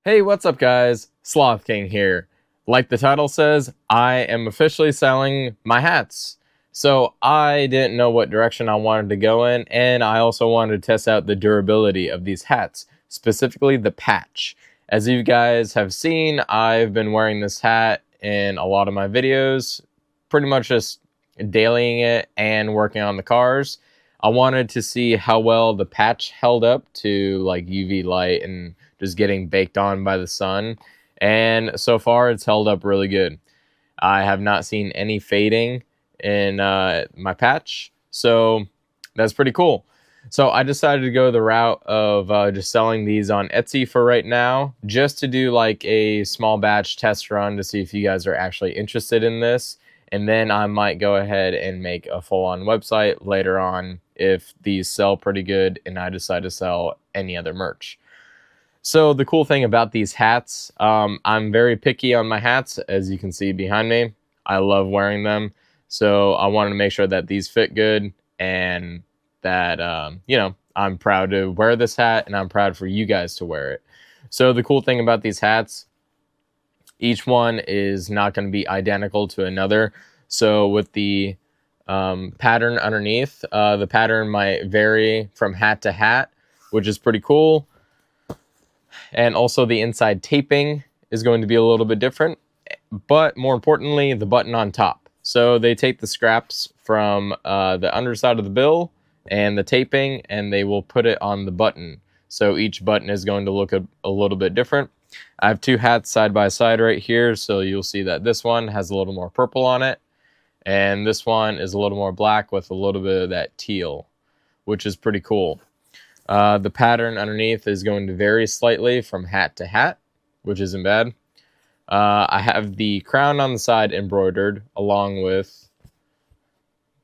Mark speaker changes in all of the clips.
Speaker 1: Hey, what's up guys? Sloth King here. Like the title says, I am officially selling my hats. So I didn't know what direction I wanted to go in, and I also wanted to test out the durability of these hats, specifically the patch. As you guys have seen, I've been wearing this hat in a lot of my videos, pretty much just dailying it and working on the cars. I wanted to see how well the patch held up to like UV light and just getting baked on by the sun. And so far, it's held up really good. I have not seen any fading in my patch, so that's pretty cool. So I decided to go the route of just selling these on Etsy for right now, just to do like a small batch test run to see if you guys are actually interested in this. And then I might go ahead and make a full-on website later on if these sell pretty good and I decide to sell any other merch. So the cool thing about these hats, I'm very picky on my hats, as you can see behind me. I love wearing them. So I wanted to make sure that these fit good and that, I'm proud to wear this hat and I'm proud for you guys to wear it. So the cool thing about these hats, each one is not going to be identical to another. So with the pattern underneath, the pattern might vary from hat to hat, which is pretty cool. And also the inside taping is going to be a little bit different, but more importantly, the button on top. So they take the scraps from the underside of the bill and the taping, and they will put it on the button. So each button is going to look a little bit different. I have two hats side by side right here, so you'll see that this one has a little more purple on it, and this one is a little more black with a little bit of that teal, which is pretty cool. The pattern underneath is going to vary slightly from hat to hat, which isn't bad. I have the crown on the side embroidered along with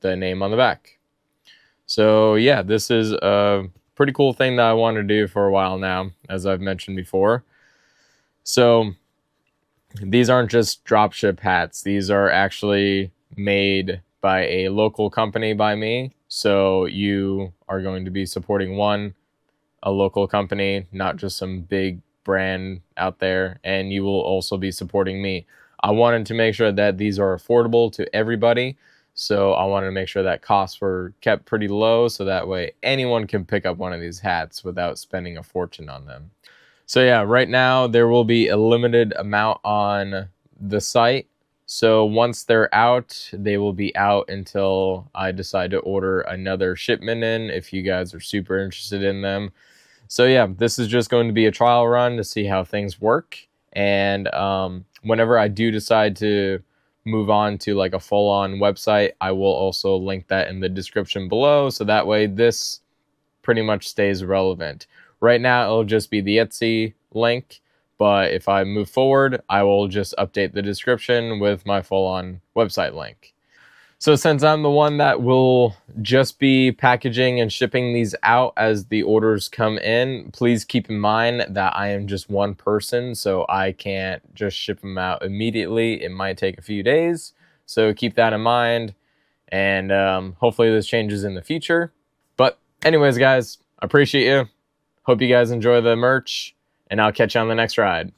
Speaker 1: the name on the back. So yeah, this is a pretty cool thing that I want to do for a while now, as I've mentioned before. So these aren't just dropship hats. These are actually made by a local company by me. So you are going to be supporting a local company, not just some big brand out there, and you will also be supporting me. I wanted to make sure that these are affordable to everybody. So I wanted to make sure that costs were kept pretty low so that way anyone can pick up one of these hats without spending a fortune on them. So yeah, right now there will be a limited amount on the site. So once they're out, they will be out until I decide to order another shipment in if you guys are super interested in them. So yeah, this is just going to be a trial run to see how things work. And whenever I do decide to move on to like a full-on website, I will also link that in the description below. So that way this pretty much stays relevant. Right now, it'll just be the Etsy link. But if I move forward, I will just update the description with my full-on website link. So since I'm the one that will just be packaging and shipping these out as the orders come in, please keep in mind that I am just one person, so I can't just ship them out immediately. It might take a few days, so keep that in mind, and hopefully this changes in the future. But anyways, guys, I appreciate you. Hope you guys enjoy the merch, and I'll catch you on the next ride.